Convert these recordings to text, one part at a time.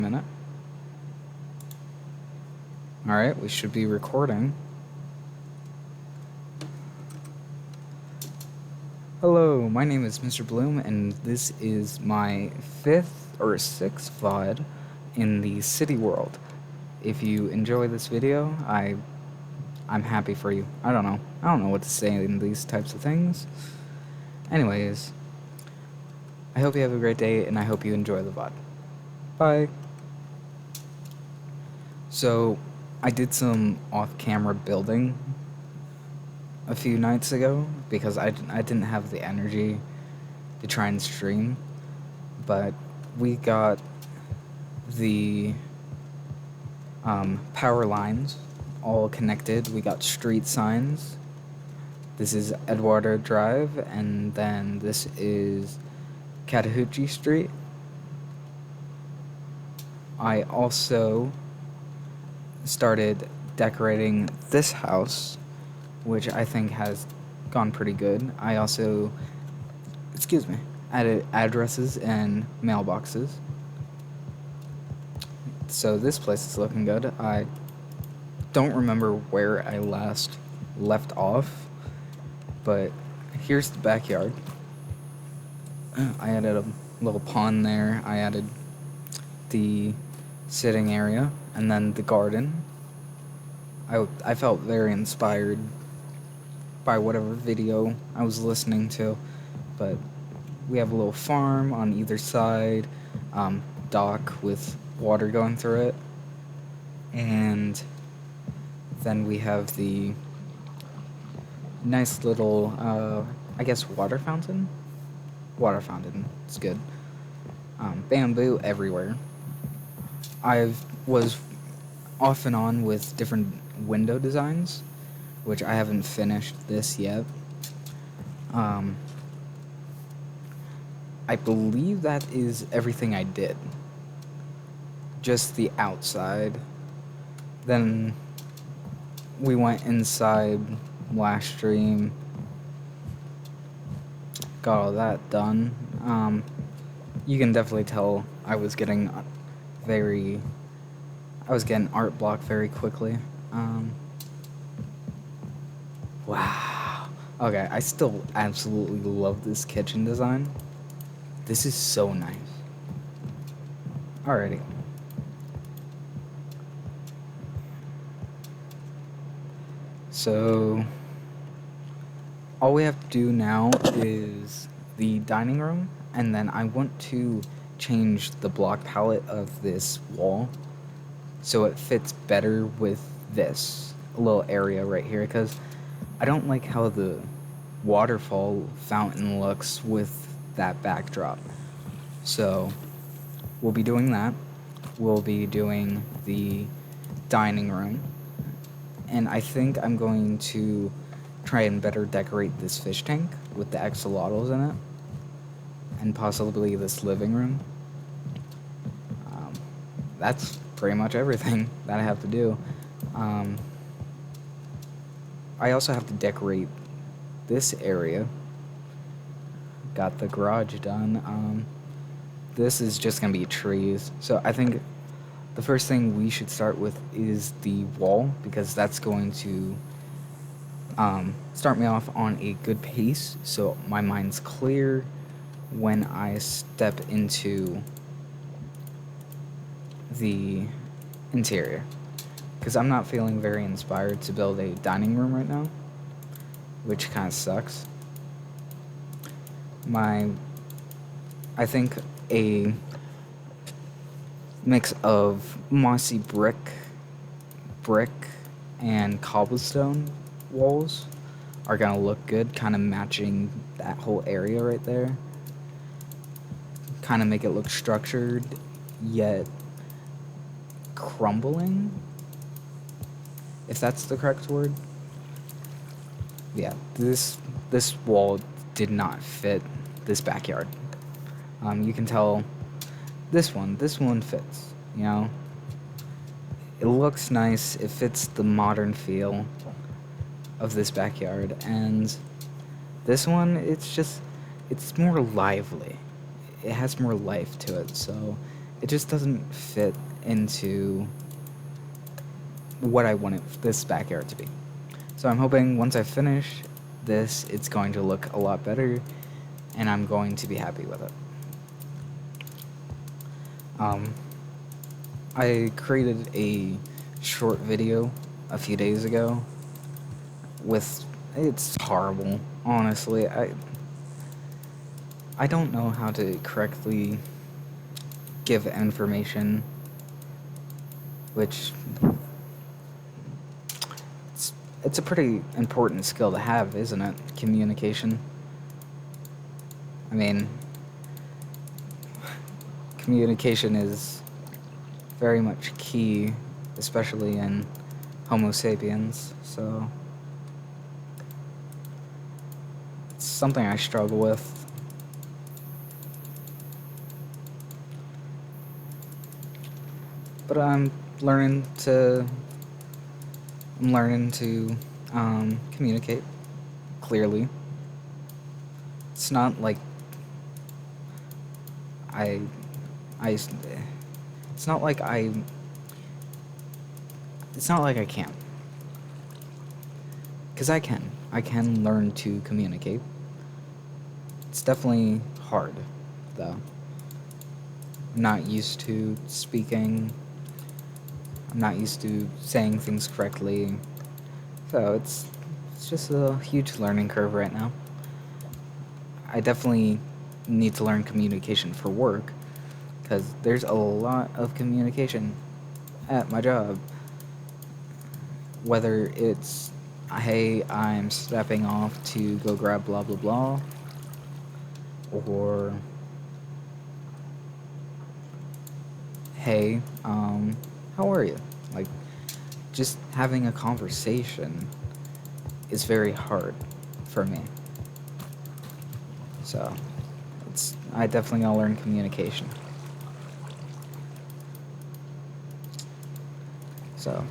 minute. Alright, we should be recording. Hello, my name is Mr. Bloom, and this is my 5th or 6th VOD in the city world. If you enjoy this video, I'm happy for you. I don't know what to say in these types of things. Anyways, I hope you have a great day, and I hope you enjoy the VOD. Bye. So, I did some off-camera building a few nights ago because I didn't have the energy to try and stream, but we got the power lines all connected. We got street signs. This is Eduardo Drive, and then this is Chattahoochee Street. I also started decorating this house, which I think has gone pretty good. I also, added addresses and mailboxes. So this place is looking good. I don't remember where I last left off, but here's the backyard. I added a little pond there. I added the sitting area and then the garden. I felt very inspired by whatever video I was listening to, but we have a little farm on either side, dock with water going through it, and then we have the nice little, I guess water fountain? Water fountain, it's good. Bamboo everywhere. I was off and on with different window designs, which I haven't finished this yet. I believe that is everything I did. Just the outside. Then we went inside last stream. Got all that done. You can definitely tell I was getting art block very quickly. Wow. Okay, I still absolutely love this kitchen design. This is so nice. Alrighty. So, all we have to do now is the dining room, and then I want to change the block palette of this wall so it fits better with this little area right here, because I don't like how the waterfall fountain looks with that backdrop. So we'll be doing that. We'll be doing the dining room, and I think I'm going to try and better decorate this fish tank with the axolotls in it, and possibly this living room. That's pretty much everything that I have to do. I also have to decorate this area. Got the garage done. This is just gonna be trees, so I think the first thing we should start with is the wall, because that's going to start me off on a good pace, so my mind's clear when I step into the interior, because I'm not feeling very inspired to build a dining room right now, which kind of sucks. I think a mix of mossy brick, and cobblestone walls are gonna look good, kind of matching that whole area right there. Kind of make it look structured, yet crumbling, if that's the correct word. Yeah, this wall did not fit this backyard. You can tell this one fits, you know? It looks nice, it fits the modern feel of this backyard, and this one, it's more lively. It has more life to it, so it just doesn't fit into what I wanted this backyard to be. So I'm hoping once I finish this, it's going to look a lot better, and I'm going to be happy with it. I created a short video a few days ago with, it's horrible, honestly. I don't know how to correctly give information, which it's a pretty important skill to have, isn't it? Communication. I mean, communication is very much key, especially in Homo sapiens, so it's something I struggle with. But I'm learning to communicate clearly. It's not like it's not like I can't. 'Cause I can learn to communicate. It's definitely hard, though. I'm not used to speaking. I'm not used to saying things correctly. So it's just a huge learning curve right now. I definitely need to learn communication for work, because there's a lot of communication at my job. Whether it's, hey, I'm stepping off to go grab blah blah blah, or hey, how are you? Like, just having a conversation is very hard for me. So, I definitely gotta learn communication. So,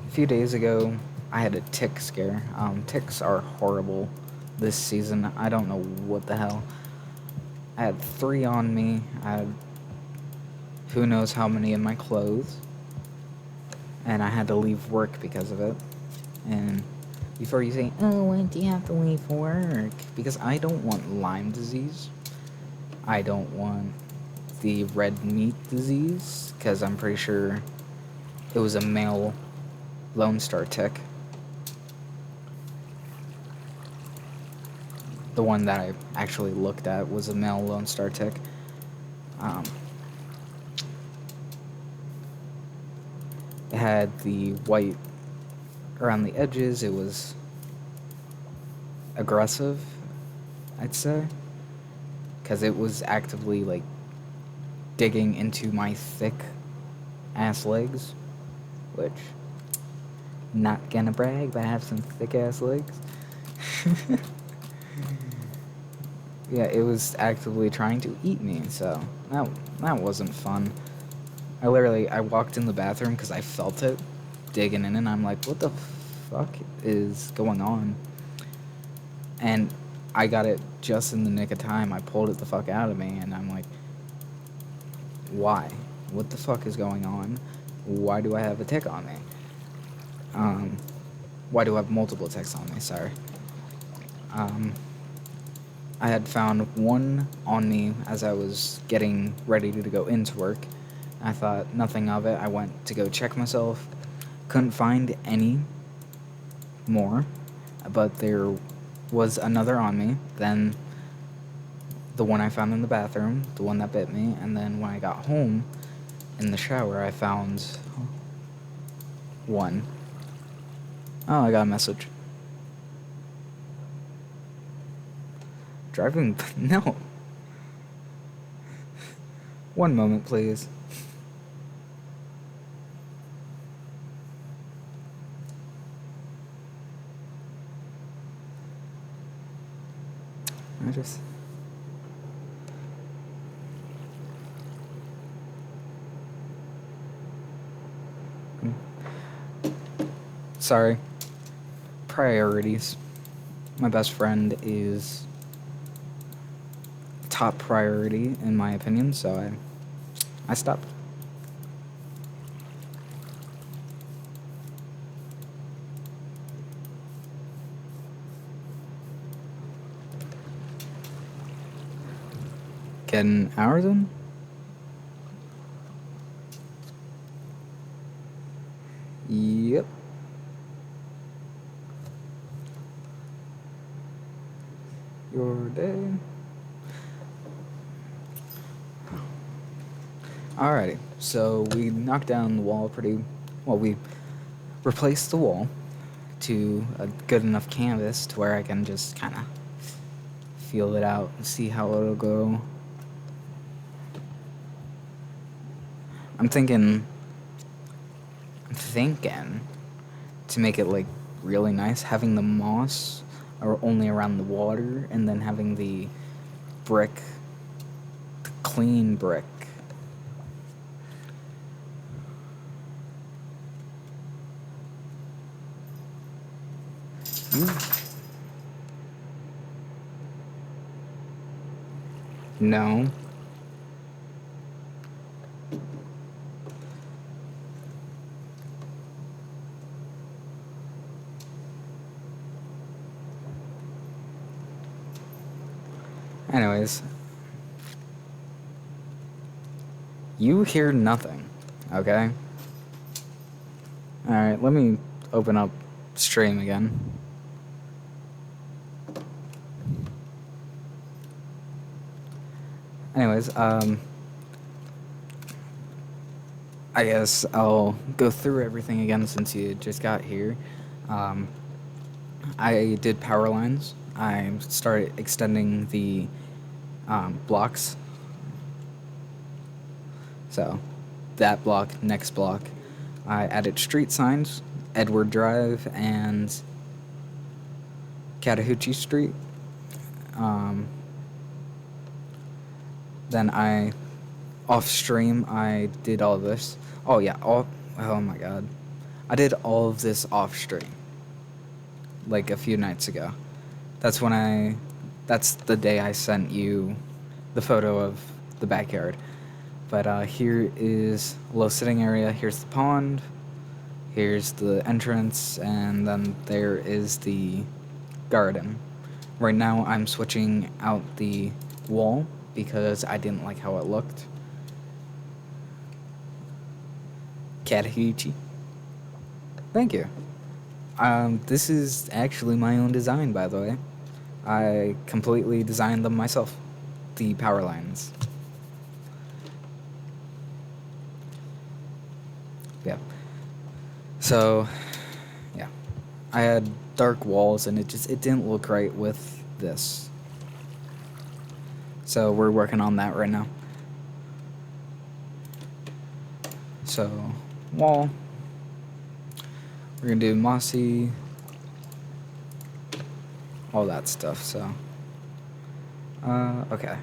a few days ago, I had a tick scare. Ticks are horrible this season. I don't know what the hell. I had 3 on me. I had who knows how many in my clothes. And I had to leave work because of it. And before you say, oh, why do you have to leave work? Because I don't want Lyme disease. I don't want the red meat disease, because I'm pretty sure it was a male Lone Star tick. The one that I actually looked at was a male Lone Star tick. It had the white around the edges. It was aggressive, I'd say, because it was actively, like, digging into my thick ass legs, which, not gonna brag, but I have some thick ass legs. Yeah, it was actively trying to eat me, so that wasn't fun. I walked in the bathroom because I felt it digging in, and I'm like, what the fuck is going on? And I got it just in the nick of time. I pulled it the fuck out of me, and I'm like, why? What the fuck is going on? Why do I have a tick on me? Why do I have multiple ticks on me? Sorry. I had found one on me as I was getting ready to go into work. I thought nothing of it. I went to go check myself. Couldn't find any more, but there was another on me. Then the one I found in the bathroom, the one that bit me, and then when I got home in the shower, I found one. Oh, I got a message. Driving? No. One moment, please. I just... Sorry. Priorities. My best friend is top priority, in my opinion, so I stopped. Getting hours in? Yep. Your day. Alrighty, so we knocked down the wall pretty well. We replaced the wall to a good enough canvas to where I can just kind of feel it out and see how it'll go. I'm thinking to make it like really nice, having the moss or only around the water, and then having the brick, the clean brick. No. Anyways, you hear nothing, okay? Alright, let me open up stream again. Anyways, I guess I'll go through everything again since you just got here. I did power lines. I started extending the blocks. So, that block, next block. I added street signs, Edward Drive and Chattahoochee Street. Then off stream, I did all this. Oh yeah, oh my god. I did all of this off stream. Like a few nights ago. That's the day I sent you the photo of the backyard. But here is a low sitting area, here's the pond, here's the entrance, and then there is the garden. Right now I'm switching out the wall because I didn't like how it looked. Chattahoochee. Thank you. This is actually my own design, by the way. I completely designed them myself. The power lines. Yeah. So, yeah. I had dark walls and it didn't look right with this. So we're working on that right now. So, wall. We're gonna do mossy, all that stuff, so. Okay.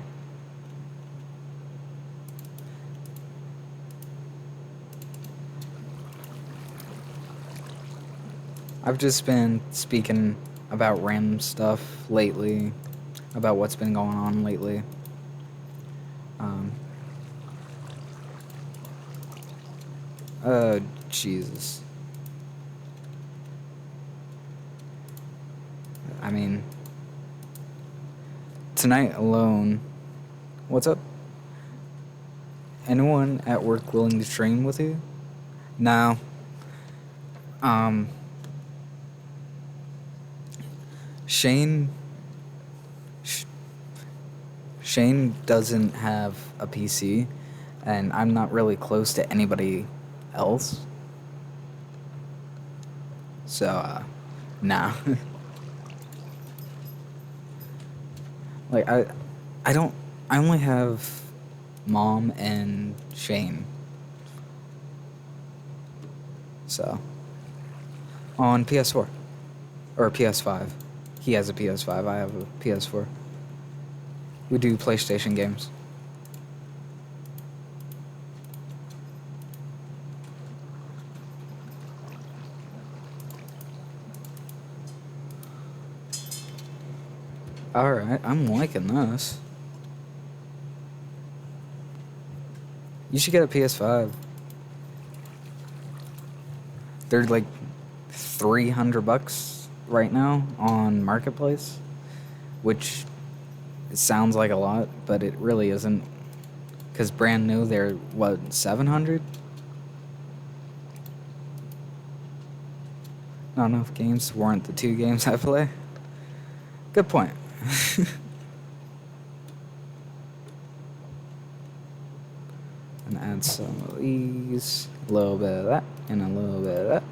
I've just been speaking about random stuff lately, about what's been going on lately. Jesus. I mean, tonight alone, what's up? Anyone at work willing to train with you? No. Shane doesn't have a PC, and I'm not really close to anybody else. So, nah. Like, I only have Mom and Shane. So, on PS4. Or PS5. He has a PS5, I have a PS4. We do PlayStation games. Alright, I'm liking this. You should get a PS5. They're like $300 right now on Marketplace, which sounds like a lot, but it really isn't. Because brand new, they're what, 700? Not enough games to warrant the 2 games I play. Good point. And add some of these, a little bit of that, and a little bit of that.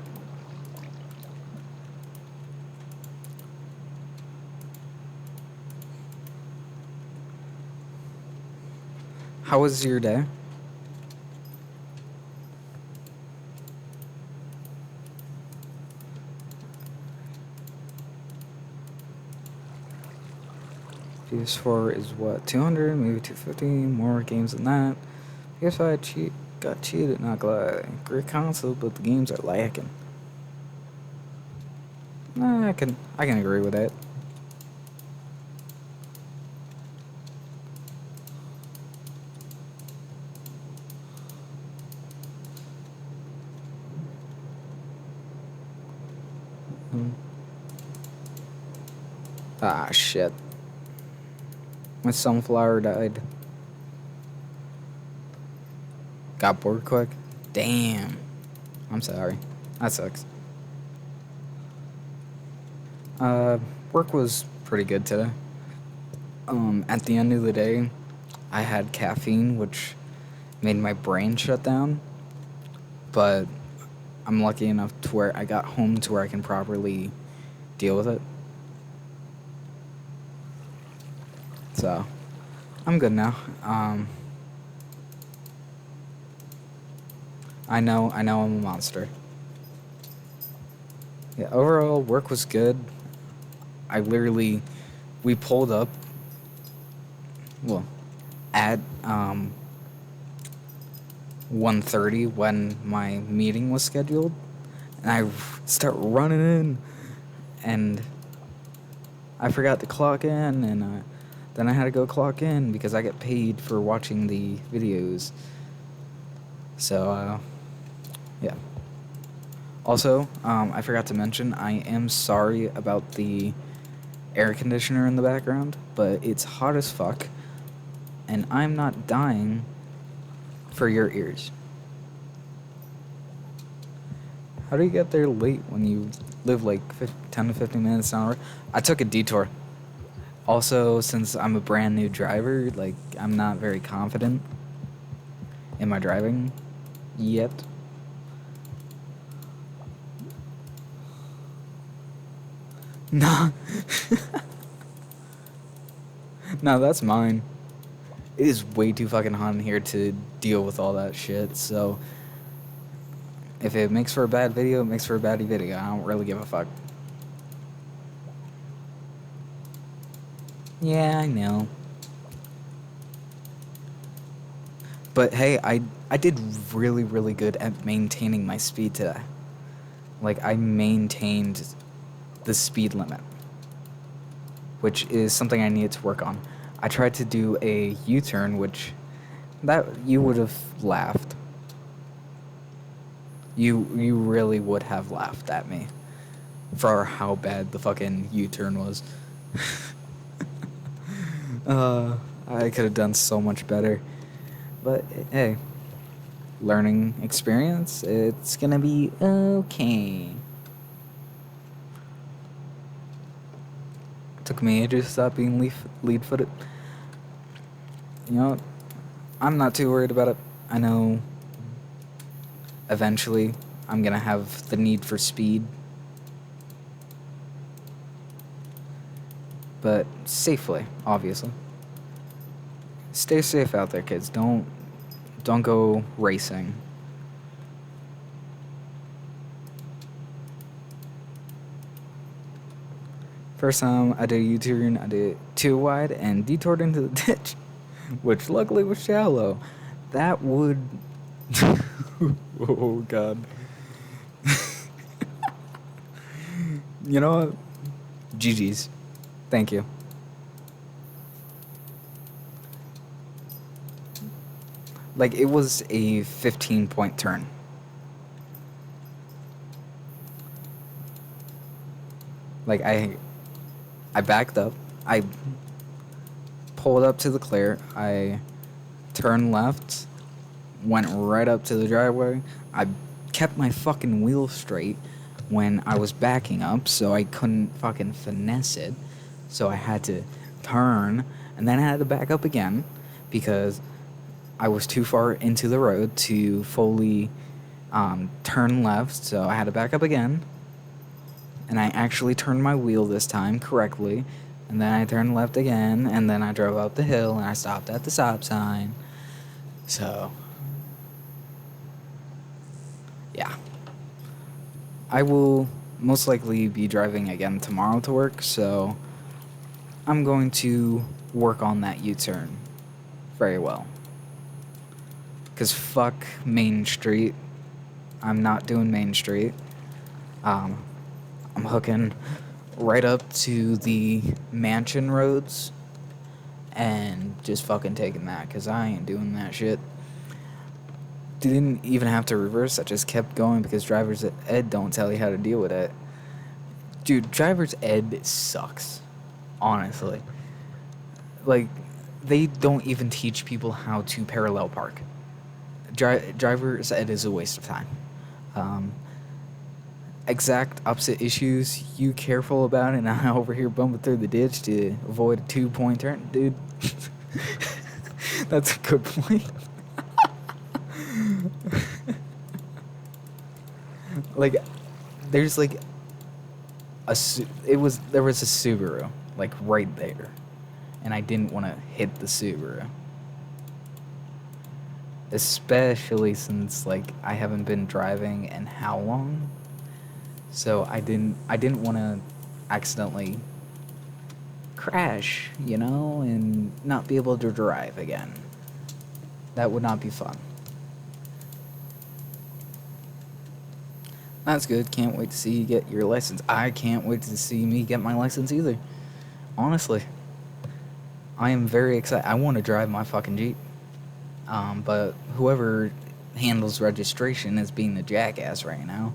How was your day? PS4 is what, 200, maybe 250, more games than that. PS5 got cheated, not gonna lie. Great console, but the games are lacking. Nah, I can agree with that. Ah, shit. My sunflower died. Got bored quick? Damn. I'm sorry. That sucks. Work was pretty good today. At the end of the day, I had caffeine, which made my brain shut down. But I'm lucky enough to where I got home to where I can properly deal with it. So, I'm good now. I know I'm a monster. Yeah, overall, work was good. We pulled up, well, at 1:30 when my meeting was scheduled, and I start running in, and I forgot to clock in, and then I had to go clock in because I get paid for watching the videos. So, yeah. Also, I forgot to mention, I am sorry about the air conditioner in the background, but it's hot as fuck, and I'm not dying for your ears. How do you get there late when you live like 10 to 15 minutes an hour? I took a detour. Also, since I'm a brand new driver, like, I'm not very confident in my driving yet. Nah. No, that's mine. It is way too fucking hot in here to deal with all that shit, so if it makes for a bad video, it makes for a bad video. I don't really give a fuck. Yeah, I know. But hey, I did really, really good at maintaining my speed today. Like, I maintained the speed limit, which is something I needed to work on. I tried to do a U-turn, which that you would have laughed. You really would have laughed at me for how bad the fucking U-turn was. I could have done so much better. But hey, learning experience, it's gonna be okay. Took me ages to stop being lead-footed. You know, I'm not too worried about it. I know eventually I'm gonna have the need for speed. But safely, obviously. Stay safe out there, kids. Don't go racing. First time I did a U-turn, I did it too wide and detoured into the ditch, which luckily was shallow. That would... Oh, God. You know what? GG's. Thank you. Like, it was a 15-point turn. Like, I backed up. I pulled up to the clear. I turned left, went right up to the driveway. I kept my fucking wheel straight when I was backing up, so I couldn't fucking finesse it. So I had to turn, and then I had to back up again because I was too far into the road to fully turn left, so I had to back up again. And I actually turned my wheel this time correctly, and then I turned left again, and then I drove up the hill, and I stopped at the stop sign. So, yeah. I will most likely be driving again tomorrow to work, so I'm going to work on that U-turn very well. Because fuck Main Street. I'm not doing Main Street. I'm hooking right up to the mansion roads and just fucking taking that, because I ain't doing that shit. Didn't even have to reverse. I just kept going because driver's ed don't tell you how to deal with it. Dude, driver's ed sucks. Honestly. Like, they don't even teach people how to parallel park. Driver's ed is a waste of time. Exact opposite issues. You careful about it, and I over here bumping through the ditch to avoid a 2-point turn. Dude, that's a good point. Like, there's like there was a Subaru like right there, and I didn't want to hit the Subaru, especially since like I haven't been driving in how long. So I didn't want to accidentally crash, and not be able to drive again. That would not be fun. That's good. Can't wait to see you get your license. I can't wait to see me get my license either. Honestly. I am very excited. I want to drive my fucking Jeep. But whoever handles registration is being a jackass right now.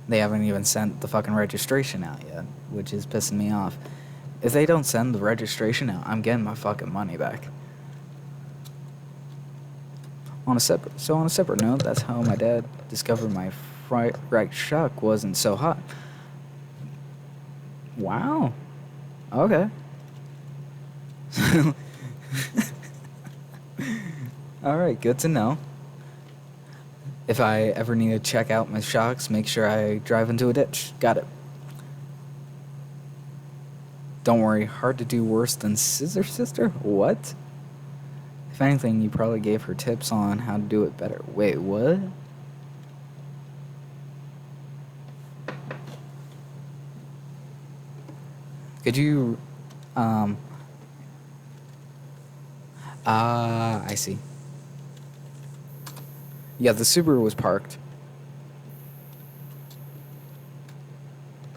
They haven't even sent the fucking registration out yet, which is pissing me off. If they don't send the registration out, I'm getting my fucking money back. On a separate note, that's how my dad discovered my right shock wasn't so hot. Wow. Okay. Alright, good to know. If I ever need to check out my shocks, make sure I drive into a ditch. Got it. Don't worry, hard to do worse than Scissor Sister? What? If anything, you probably gave her tips on how to do it better. Wait, what? Could you, I see. Yeah, the Subaru was parked.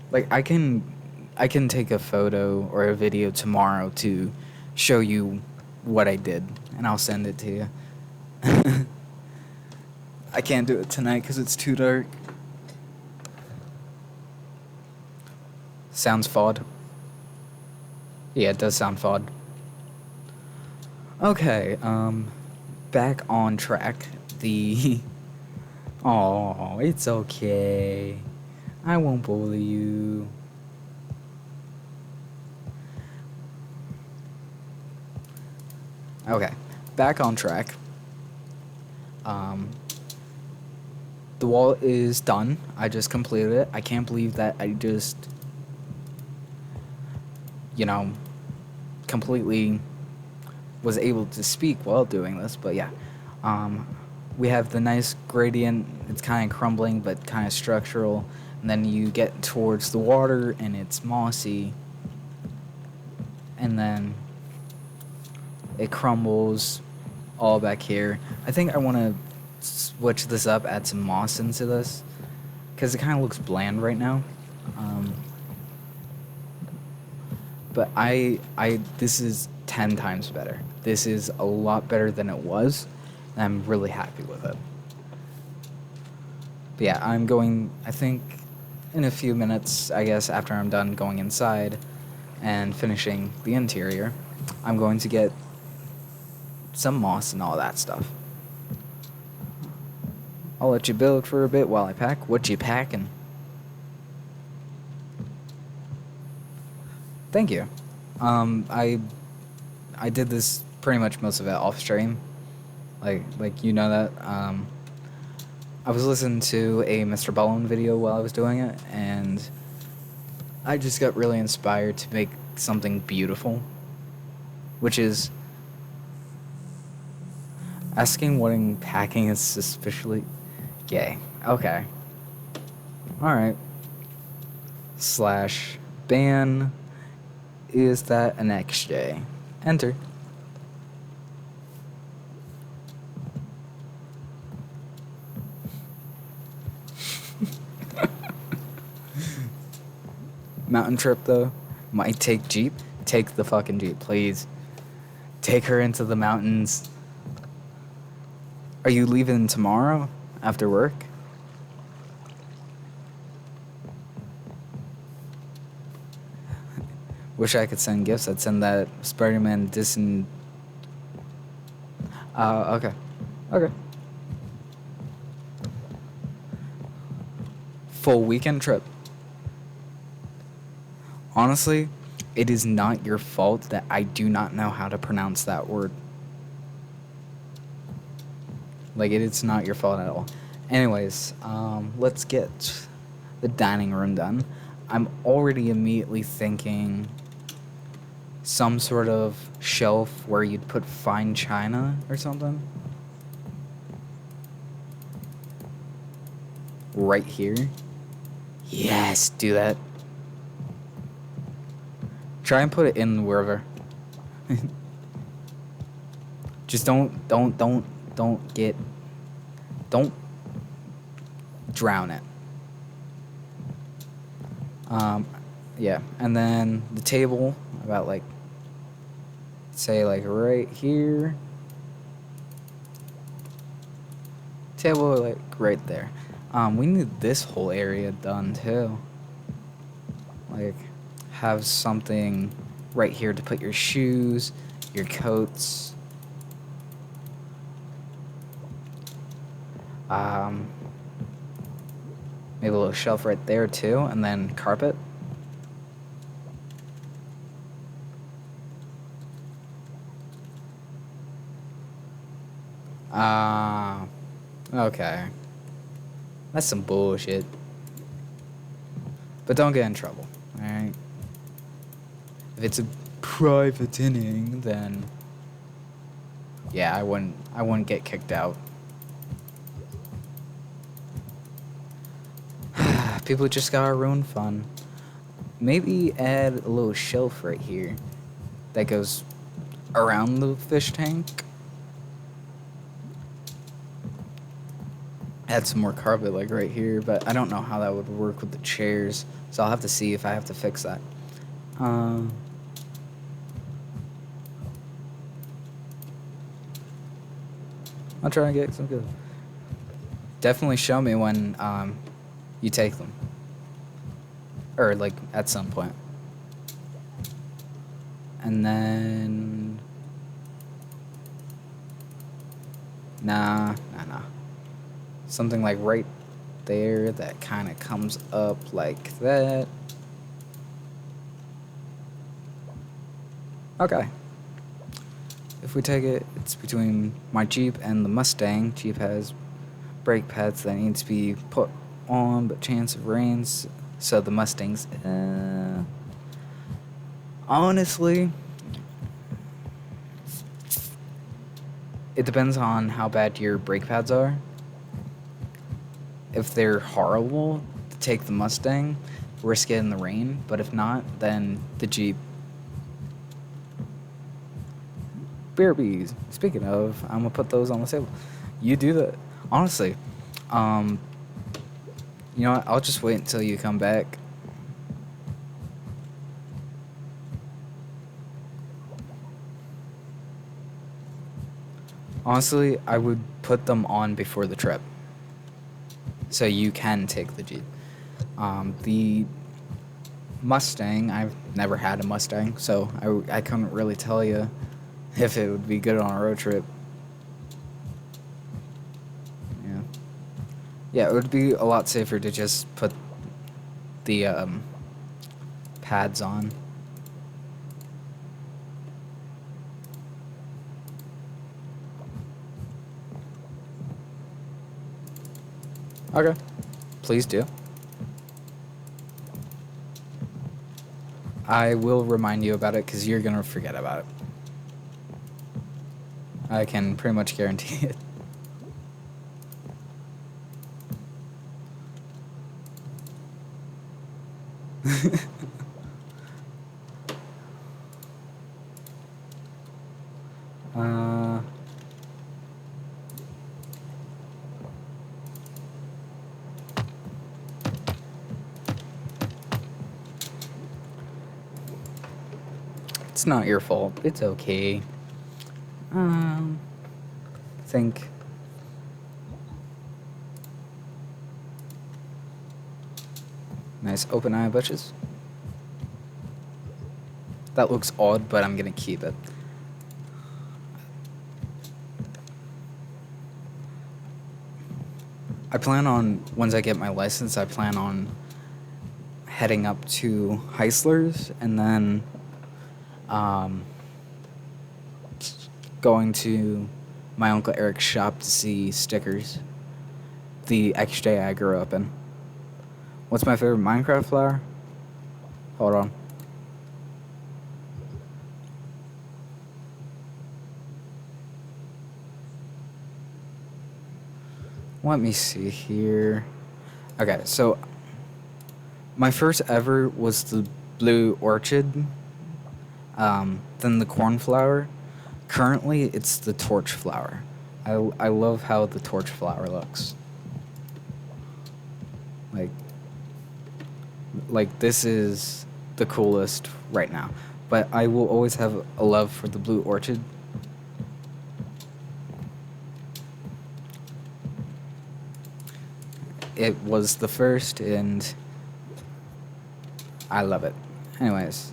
Like, I can take a photo or a video tomorrow to show you what I did, and I'll send it to you. I can't do it tonight because it's too dark. Sounds FOD. Yeah, it does sound FOD. Okay, back on track. Oh, it's okay. I won't bully you. Okay, back on track. The wall is done. I just completed it. I can't believe that I just, completely was able to speak while doing this, but yeah. We have the nice gradient. It's kind of crumbling, but kind of structural. And then you get towards the water, and it's mossy. And then it crumbles all back here. I think I want to switch this up, add some moss into this, because it kind of looks bland right now. But this is 10 times better. This is a lot better than it was. I'm really happy with it. But yeah, I'm going, I think, in a few minutes, I guess, after I'm done going inside and finishing the interior, I'm going to get some moss and all that stuff. I'll let you build for a bit while I pack. What you packing? Thank you. I did this pretty much most of it off stream. Like you know that. I was listening to a Mr. Ballin video while I was doing it, and I just got really inspired to make something beautiful, which is asking what in packing is suspiciously gay. Okay. Alright. / ban. Is that an XJ? Enter. Mountain trip though. Might take Jeep. Take the fucking Jeep, please. Take her into the mountains. Are you leaving tomorrow after work? Wish I could send gifts. I'd send that Spider-Man okay. Okay. Full weekend trip. Honestly, it is not your fault that I do not know how to pronounce that word. Like, it's not your fault at all. Anyways, let's get the dining room done. I'm already immediately thinking some sort of shelf where you'd put fine china or something. Right here. Yes, do that. Try and put it in wherever. Just don't drown it. Yeah, and then the table about like, say like right here. Table like right there. We need this whole area done too. Like, have something right here to put your shoes, your coats. Maybe a little shelf right there too, and then carpet. Okay. That's some bullshit. But don't get in trouble, alright? If it's a private inning, then yeah, I wouldn't get kicked out. People just gotta ruin fun. Maybe add a little shelf right here that goes around the fish tank. Add some more carpet like right here, but I don't know how that would work with the chairs, so I'll have to see if I have to fix that. I'll try and get some good. Definitely show me when you take them, or like at some point. And then nah. Something like right there that kind of comes up like that. Okay. If we take it, it's between my Jeep and the Mustang. Jeep has brake pads that need to be put on, but chance of rains. So the Mustang's, honestly, it depends on how bad your brake pads are. If they're horrible, take the Mustang, risk it in the rain. But if not, then the Jeep. BRBs. Speaking of, I'm gonna put those on the table. You do that. Honestly, you know what? I'll just wait until you come back. Honestly, I would put them on before the trip, so you can take the Jeep. The Mustang, I've never had a Mustang, so I couldn't really tell you if it would be good on a road trip. Yeah. Yeah, it would be a lot safer to just put the pads on. Okay. Please do. I will remind you about it because you're going to forget about it. I can pretty much guarantee it. uh, it's not your fault. It's okay. Think. Nice open eye bushes. That looks odd, but I'm gonna keep it. I plan on, once I get my license, I plan on heading up to Heisler's and then going to my Uncle Eric's shop to see stickers. The XJ I grew up in. What's my favorite Minecraft flower? Hold on. Let me see here. Okay, so my first ever was the blue orchid, then the cornflower. Currently, it's the torch flower. I love how the torch flower looks. Like this is the coolest right now. But I will always have a love for the blue orchid. It was the first, and I love it. Anyways.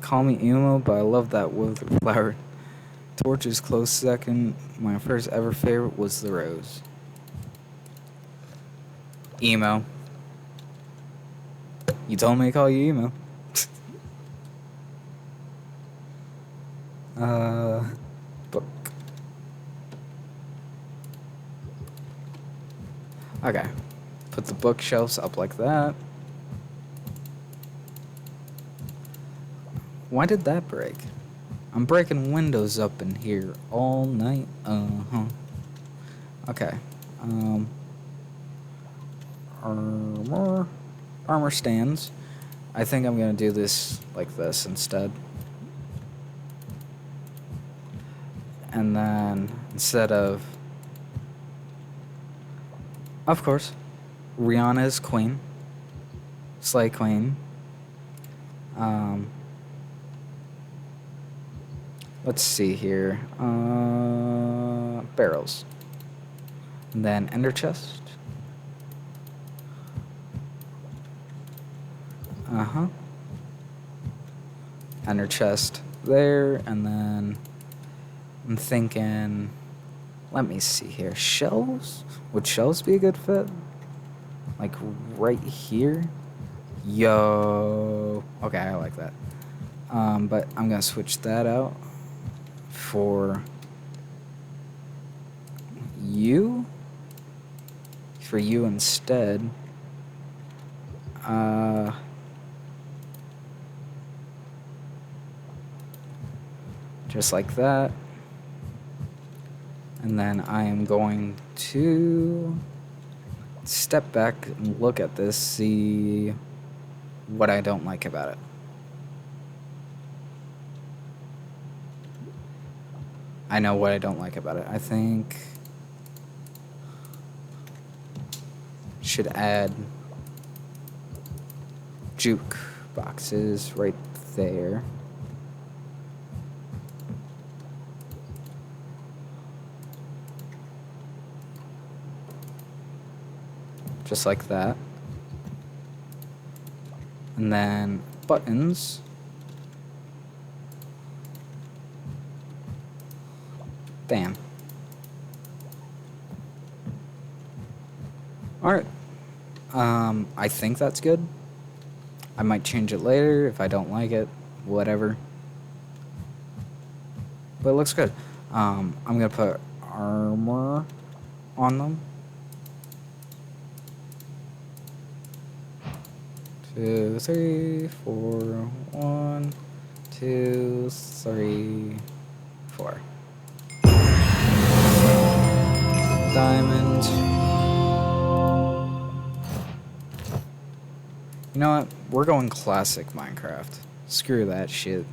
Call me emo, but I love that withered flower. Torch is close second. My first ever favorite was the rose. Emo. You told me to call you emo. Book. Okay. Put the bookshelves up like that. Why did that break? I'm breaking windows up in here all night. Okay. Armor stands. I think I'm gonna do this like this instead. And then instead of course, Rihanna is queen. Slay queen. Let's see here. Barrels. And then ender chest. Ender chest there, and then I'm thinking, let me see here. Shelves? Would shelves be a good fit? Like right here? Yo. Okay, I like that. But I'm gonna switch that out for you. For you instead. Just like that. And then I am going to step back and look at this, see what I don't like about it. I know what I don't like about it. I think should add juke boxes right there. just like that. And then buttons. Damn. Alright. I think that's good. I might change it later if I don't like it. Whatever. But it looks good. I'm gonna put armor on them. 2, 3, 4. 1, 2, 3, 4. Diamond. You know what? We're going classic Minecraft. Screw that shit.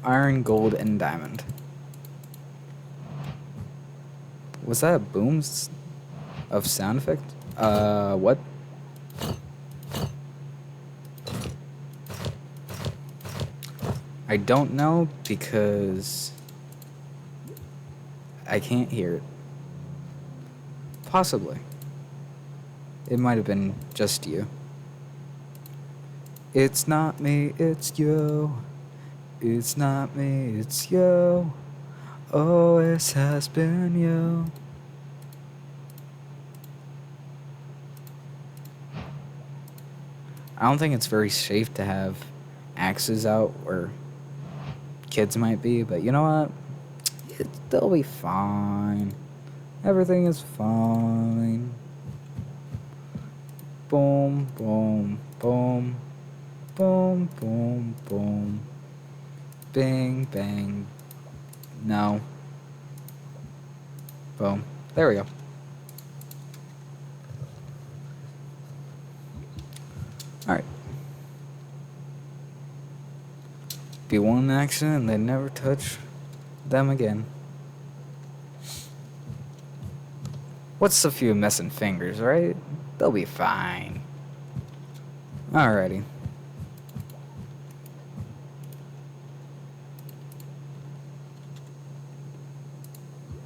Iron, gold, and diamond. Was that a boom of sound effect? What? I don't know because I can't hear it. Possibly. It might have been just you. It's not me, it's you. It's not me, it's you. Always has been you. I don't think it's very safe to have axes out where kids might be, but you know what? They'll be fine. Everything is fine. Boom, boom, boom. Boom, boom, boom. Bing, bang. No. Boom. There we go. Alright. Be one accident and they never touch them again. What's a few missing fingers, right? They'll be fine. Alrighty.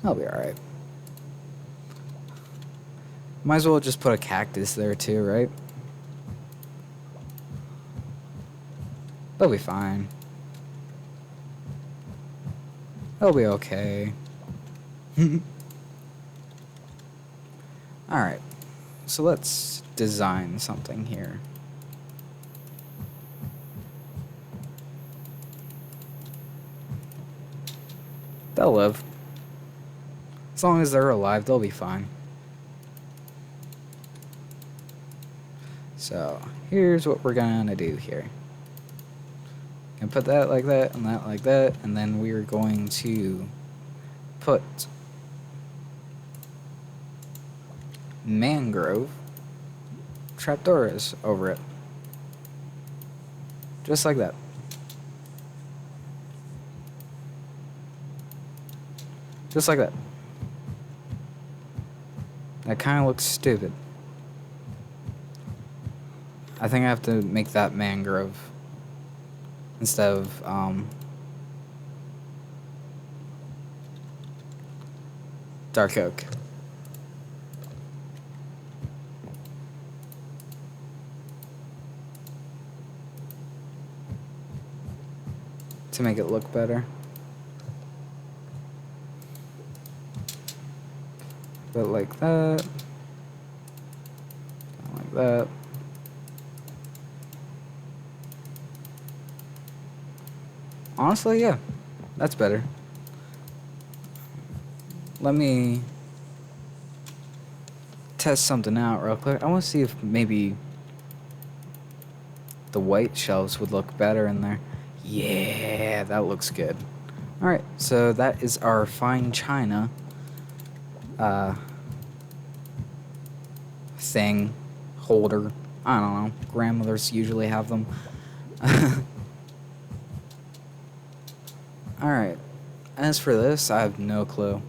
I'll be alright. Might as well just put a cactus there too, right? They'll be fine. They'll be okay. Alright. So let's design something here. They'll live. As long as they're alive, they'll be fine. So, here's what we're gonna do here. And put that like that, and that like that, and then we're going to put mangrove trapdoors over it. Just like that. Just like that. That kind of looks stupid. I think I have to make that mangrove instead of dark oak. To make it look better. But like that. Like that. Honestly, yeah. That's better. Let me test something out real quick. I want to see if maybe the white shelves would look better in there. Yeah, that looks good. Alright, so that is our fine china thing, holder. I don't know. Grandmothers usually have them. Alright. As for this, I have no clue.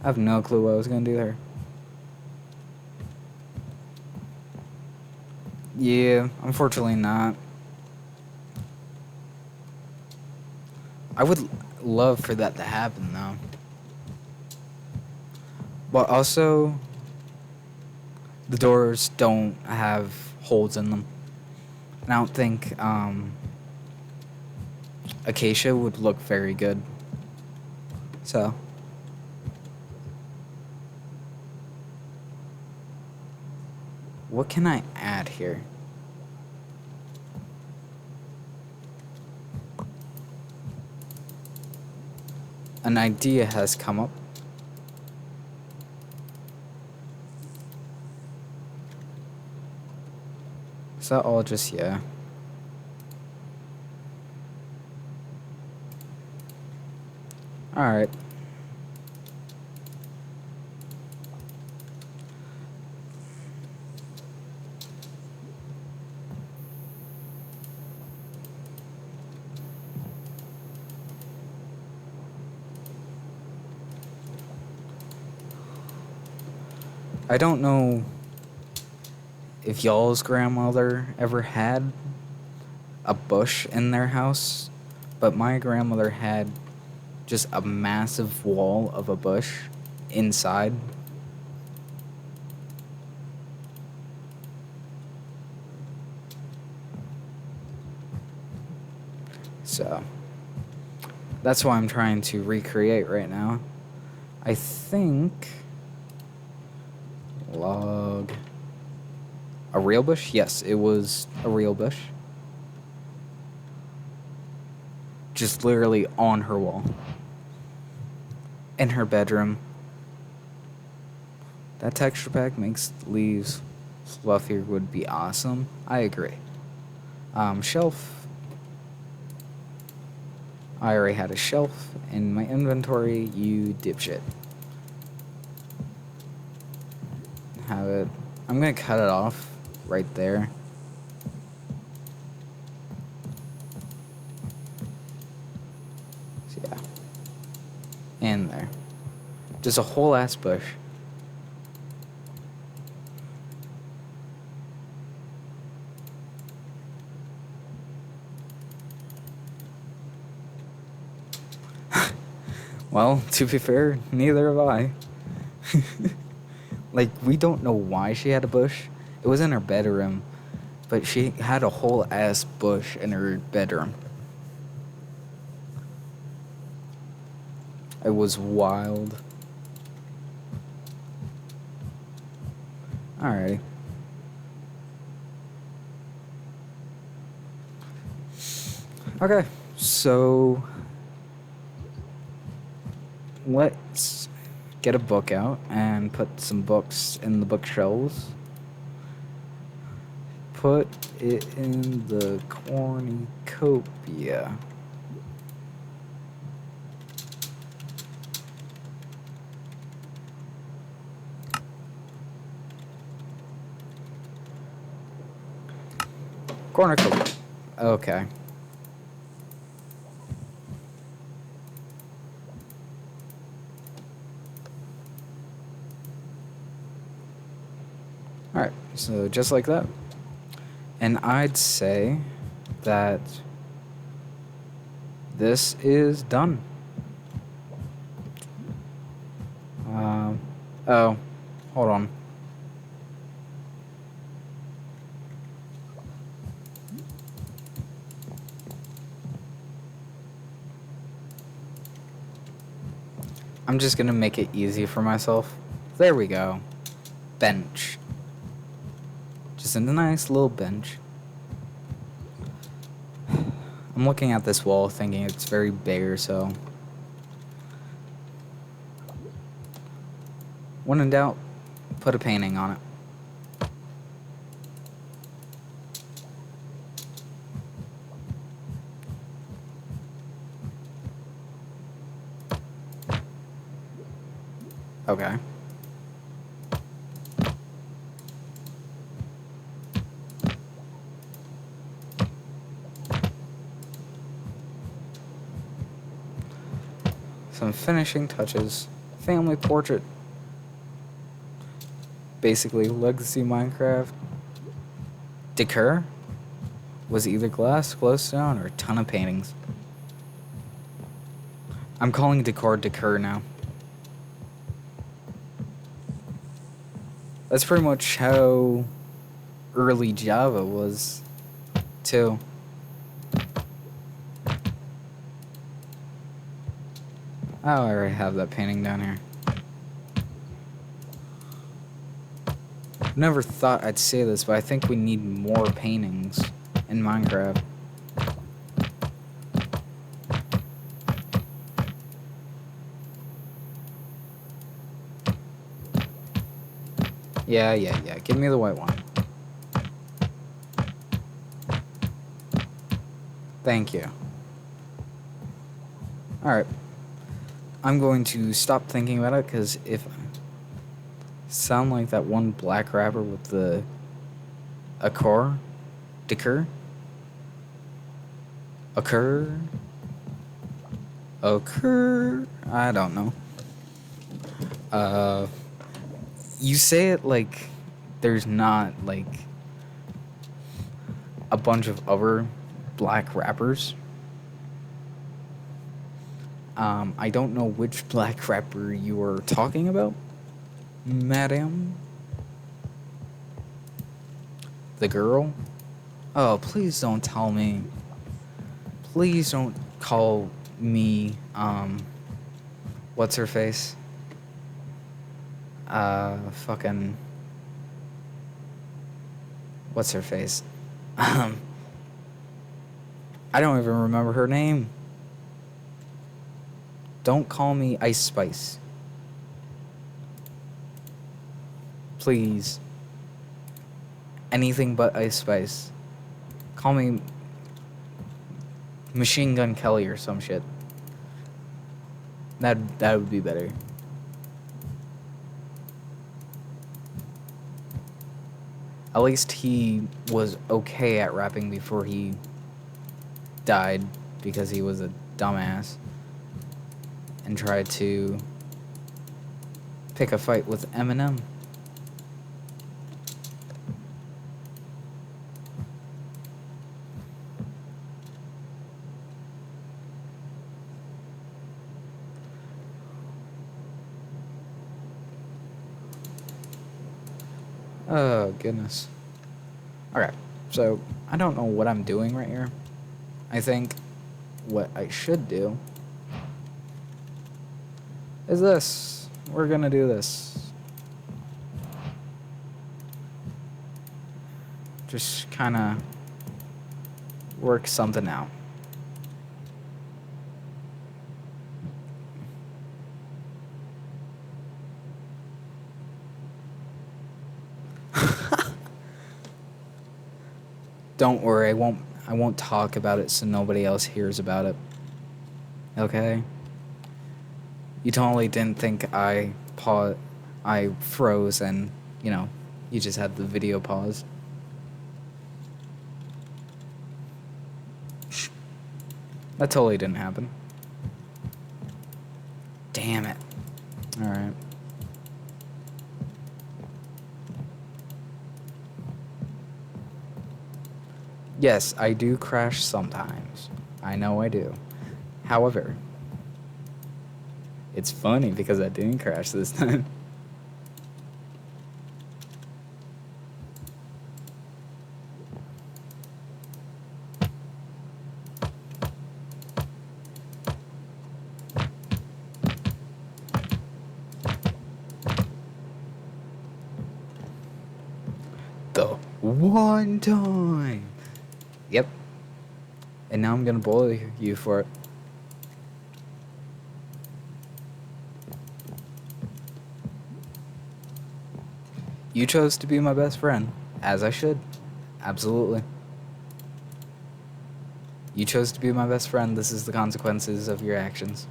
I have no clue what I was gonna do there. Yeah, unfortunately not. I would love for that to happen, though. But also, the doors don't have holes in them. And I don't think acacia would look very good. So, what can I add here? An idea has come up. Is that all just, yeah? Alright. I don't know if y'all's grandmother ever had a bush in their house, but my grandmother had just a massive wall of a bush inside. So, that's what I'm trying to recreate right now. I think... log... a real bush? Yes, it was a real bush. Just literally on her wall. In her bedroom. That texture pack makes leaves fluffier would be awesome. I agree. Shelf. I already had a shelf in my inventory, you dipshit. Have it. I'm gonna cut it off right there. So yeah. In there. Just a whole ass bush. Well, to be fair, neither have I. Like, we don't know why she had a bush. It was in her bedroom, but she had a whole ass bush in her bedroom. It was wild. Alrighty. Okay, so let's get a book out and put some books in the bookshelves. Put it in the cornucopia. Cornucopia. Okay. Alright, so just like that. And I'd say that this is done. Oh, hold on. I'm just gonna make it easy for myself. There we go. Bench. Just a nice little bench. I'm looking at this wall thinking it's very bare, so... when in doubt, put a painting on it. Okay. Some finishing touches. Family portrait. Basically, Legacy Minecraft. Decor was either glass, glowstone, or a ton of paintings. I'm calling decor now. That's pretty much how early Java was, too. Oh, I already have that painting down here. Never thought I'd say this, but I think we need more paintings in Minecraft. Yeah. Give me the white one. Thank you. Alright. I'm going to stop thinking about it, because if I sound like that one black rapper with the occur, I don't know. You say it like there's not like a bunch of other black rappers. I don't know which black rapper you are talking about, madam. The girl? Oh, please don't tell me. Please don't call me, what's her face? Fucking... What's her face? I don't even remember her name. Don't call me Ice Spice. Please. Anything but Ice Spice. Call me Machine Gun Kelly or some shit. That would be better. At least he was okay at rapping before he died, because he was a dumbass and tried to pick a fight with Eminem. Oh, goodness. Okay, so I don't know what I'm doing right here. I think what I should do is this. We're gonna do this. Just kind of work something out. Don't worry, I won't talk about it so nobody else hears about it. Okay? You totally didn't think I froze and, you just had the video pause. That totally didn't happen. Damn it. Alright. Yes, I do crash sometimes. I know I do. However, it's funny because I didn't crash this time. The one time. Yep. And now I'm gonna bully you for it. You chose to be my best friend, as I should. Absolutely. You chose to be my best friend. This is the consequences of your actions.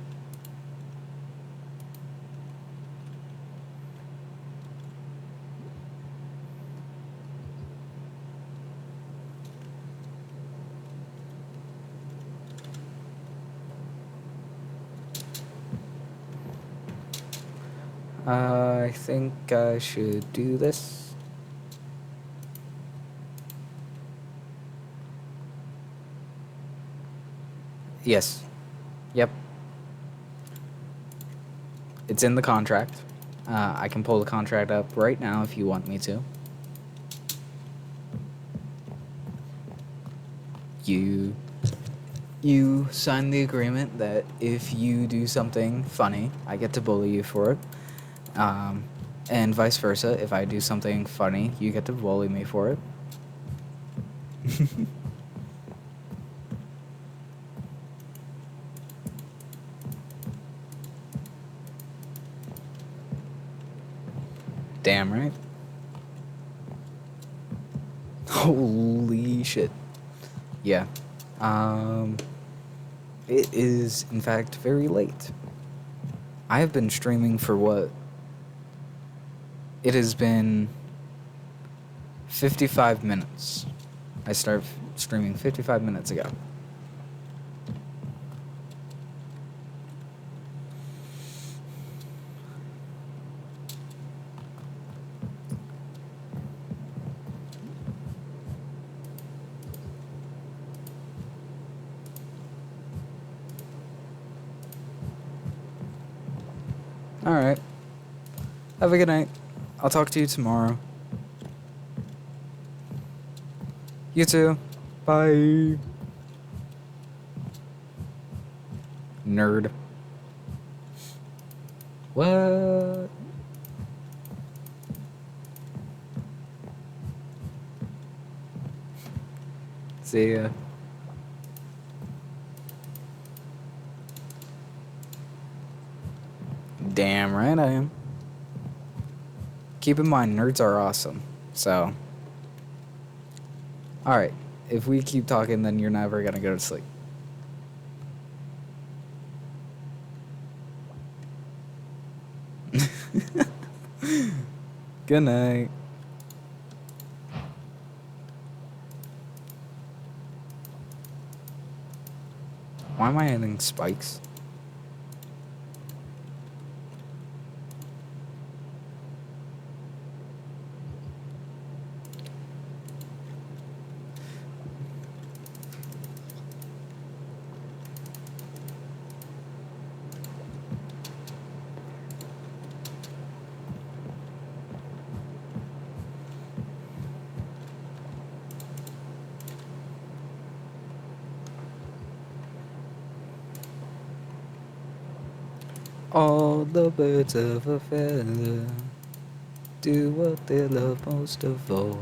I think I should do this. Yes. Yep. It's in the contract. I can pull the contract up right now if you want me to. You sign the agreement that if you do something funny, I get to bully you for it. And vice versa, if I do something funny, you get to bully me for it. Damn right. Holy shit. Yeah. It is, in fact, very late. I have been streaming for what? It has been 55 minutes. I started streaming 55 minutes ago. Alright. Have a good night. I'll talk to you tomorrow. You too. Bye. Nerd. What? See ya. Damn right I am. Keep in mind, nerds are awesome. So, alright. If we keep talking, then you're never gonna go to sleep. Good night. Why am I hitting spikes? All the birds of a feather do what they love most of all.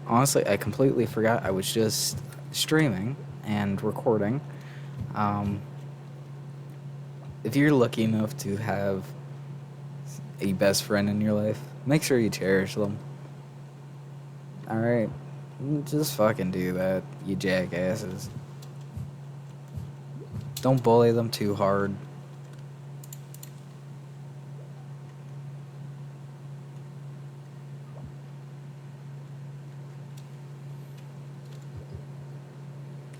Honestly, I completely forgot I was just streaming and recording. If you're lucky enough to have a best friend in your life, make sure you cherish them. Alright? Just fucking do that, you jackasses. Don't bully them too hard.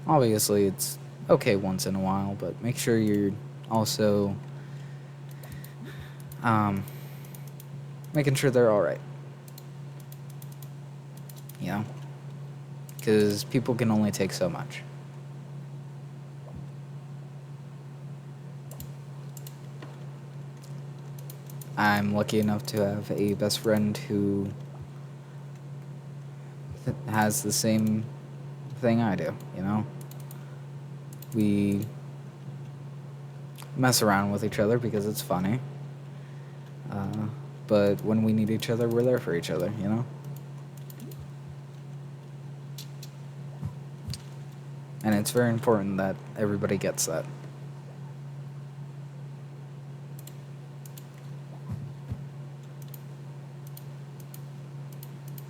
Obviously, it's okay once in a while, but make sure you're also making sure they're alright. You know? Because people can only take so much. I'm lucky enough to have a best friend who has the same thing I do, you know? We mess around with each other because it's funny. But when we need each other, we're there for each other, you know? And it's very important that everybody gets that.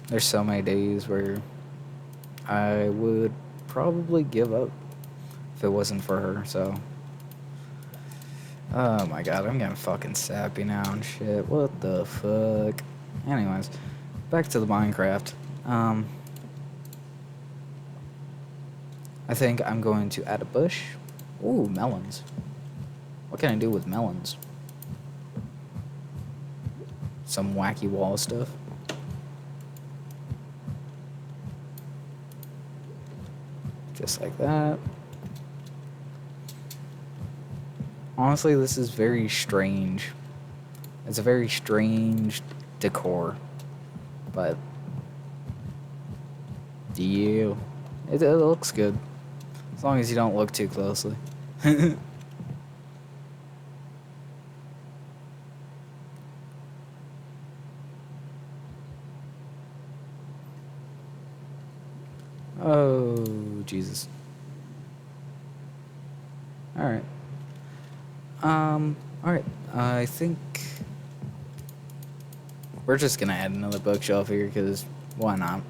There's so many days where I would probably give up if it wasn't for her, so. Oh my god, I'm getting fucking sappy now and shit. What the fuck? Anyways, back to the Minecraft. I think I'm going to add a bush. Ooh, melons. What can I do with melons? Some wacky wall stuff. Just like that. Honestly, this is very strange. It's a very strange decor. But yeah, it looks good. As long as you don't look too closely. Oh, Jesus. Alright. Alright. I think we're just gonna add another bookshelf here, because why not?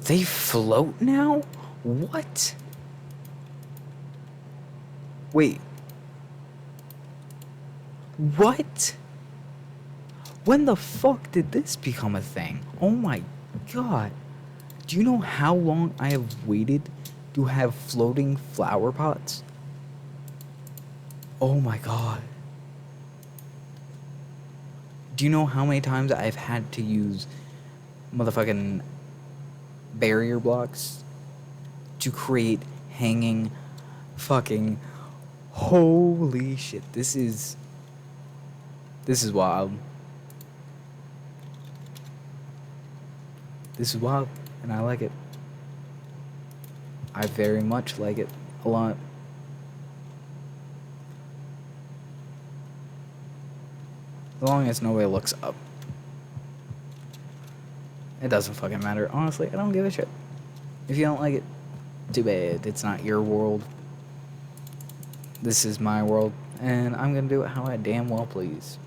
They float now? What? Wait. What? When the fuck did this become a thing? Oh my god. Do you know how long I have waited to have floating flower pots? Oh my god. Do you know how many times I've had to use motherfucking barrier blocks to create hanging fucking... Holy shit. This is wild. This is wild, and I like it. I very much like it a lot. As long as nobody looks up. It doesn't fucking matter. Honestly, I don't give a shit. If you don't like it, too bad. It's not your world. This is my world, and I'm gonna do it how I damn well please.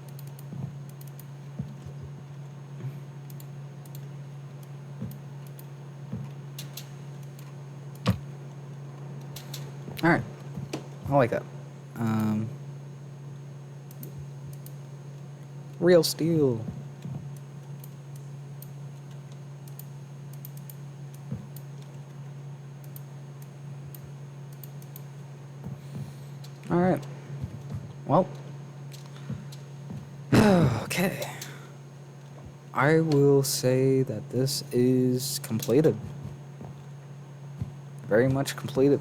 Alright. I like that. Real steel. Alright. Well. Okay. I will say that this is completed. Very much completed.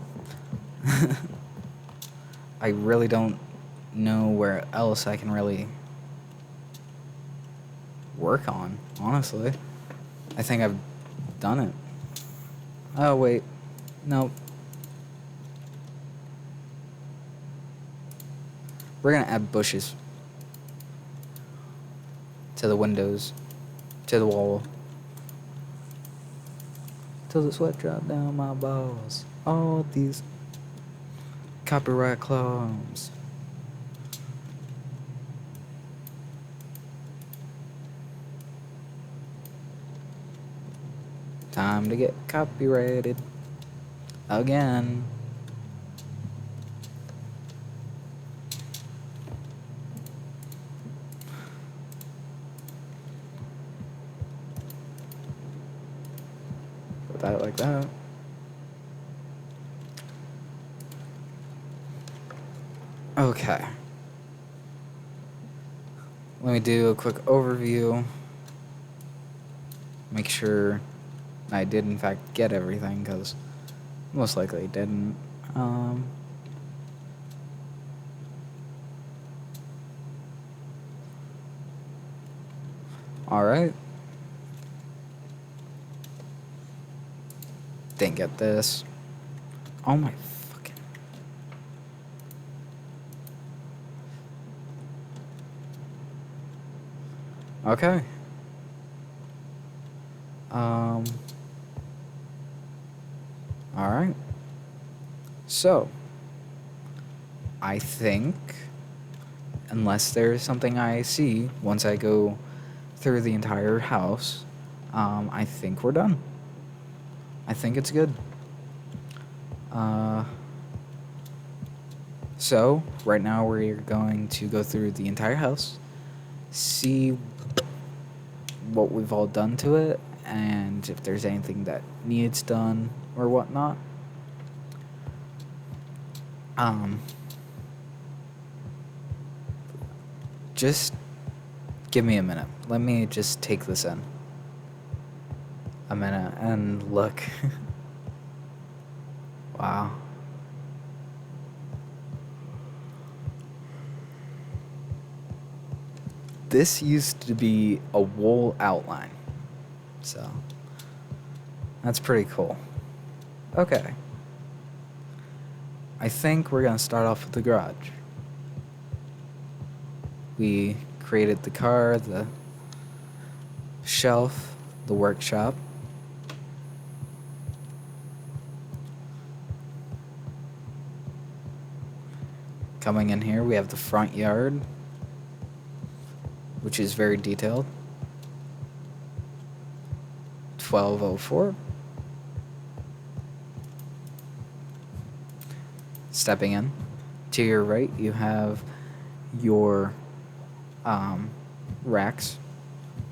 I really don't know where else I can really work on, honestly. I think I've done it. Oh, wait. Nope. We're gonna add bushes to the windows, to the wall, till the sweat drop down my balls. All these copyright claims. Time to get copyrighted again. Put that like that. Okay. Let me do a quick overview. Make sure I did in fact get everything, because most likely I didn't. Alright. Didn't get this. Oh my fucking... Okay. Alright. So, I think, unless there's something I see once I go through the entire house, I think we're done. I think it's good. So, right now we're going to go through the entire house, see what we've all done to it, and if there's anything that needs done or whatnot. Just give me a minute. Let me just take this in. A minute and look. Wow. This used to be a wool outline. So, that's pretty cool. Okay. I think we're going to start off with the garage. We created the car, the shelf, the workshop. Coming in here, we have the front yard, which is very detailed. 1204. Stepping in. To your right, you have your racks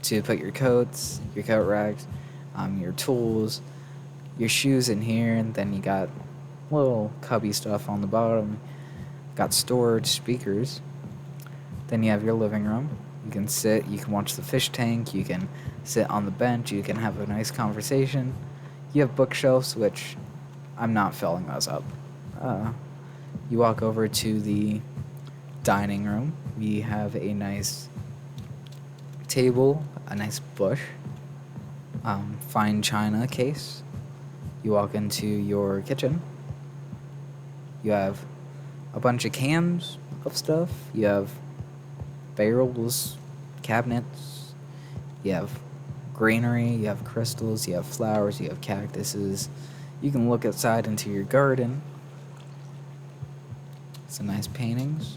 to put your coats, your coat racks, your tools, your shoes in here, and then you got little cubby stuff on the bottom. Got storage, speakers. Then you have your living room. You can sit, you can watch the fish tank, you can sit on the bench, you can have a nice conversation. You have bookshelves, which I'm not filling those up. You walk over to the dining room. We have a nice table, a nice bush, fine china case. You walk into your kitchen. You have a bunch of cans of stuff. You have barrels, cabinets. You have greenery. You have crystals. You have flowers. You have cactuses. You can look outside into your garden. Some nice paintings.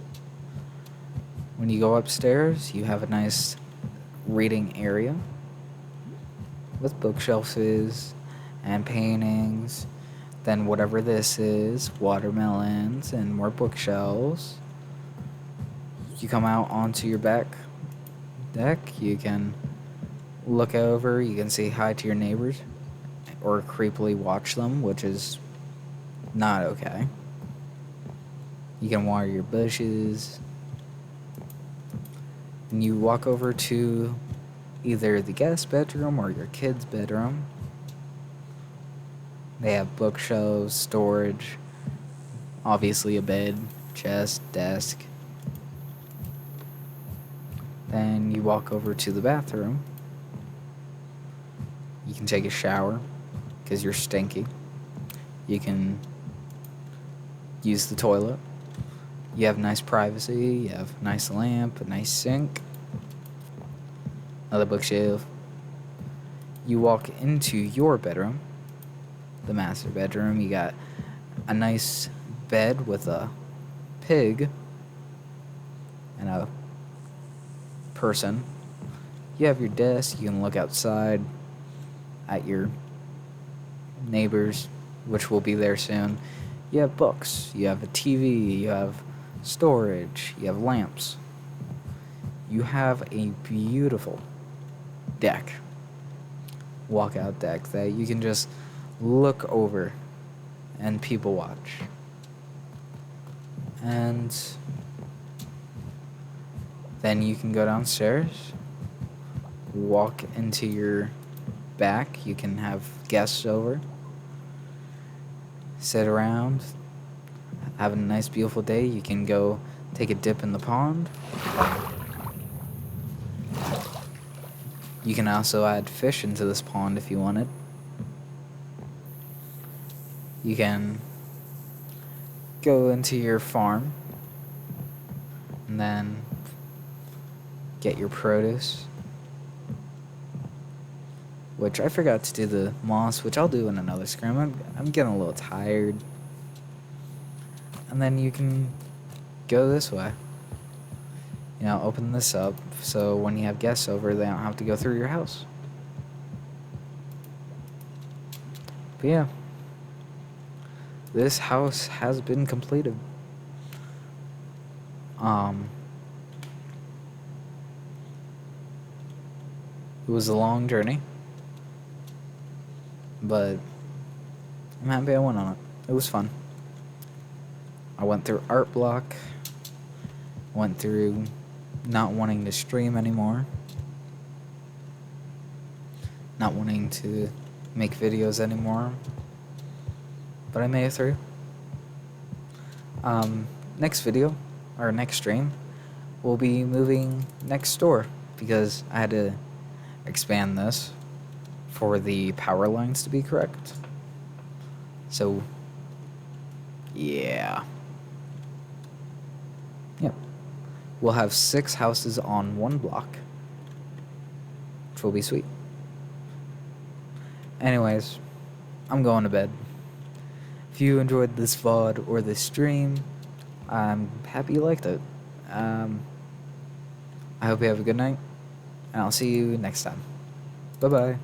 When you go upstairs, you have a nice reading area with bookshelves and paintings. Then whatever this is, watermelons and more bookshelves. You come out onto your back deck. You can look over. You can say hi to your neighbors or creepily watch them, which is not okay. You can water your bushes. And you walk over to either the guest bedroom or your kid's bedroom. They have bookshelves, storage, obviously a bed, chest, desk. Then you walk over to the bathroom. You can take a shower because you're stinky. You can use the toilet. You have nice privacy. You have a nice lamp, a nice sink, another bookshelf. You walk into your bedroom, the master bedroom. You got a nice bed with a pig and a person. You have your desk. You can look outside at your neighbors, which will be there soon. You have books. You have a TV. You have storage. You have lamps. You have a beautiful deck, walkout deck that you can just look over and people watch. And then you can go downstairs, walk into your back. You can have guests over, sit around, have a nice beautiful day. You can go take a dip in the pond. You can also add fish into this pond if you wanted. You can go into your farm and then get your produce, which I forgot to do the moss, which I'll do in another scrim. I'm getting a little tired. And then you can go this way. You know, open this up so when you have guests over, they don't have to go through your house. But yeah, this house has been completed. It was a long journey, but I'm happy I went on it. It was fun. I went through art block, went through not wanting to stream anymore, not wanting to make videos anymore, but I made it through. Next video, or next stream, we'll be moving next door because I had to expand this for the power lines to be correct. So, yeah. Yep. We'll have 6 houses on 1 block, which will be sweet. Anyways, I'm going to bed. If you enjoyed this VOD or this stream, I'm happy you liked it. I hope you have a good night, and I'll see you next time. Bye-bye.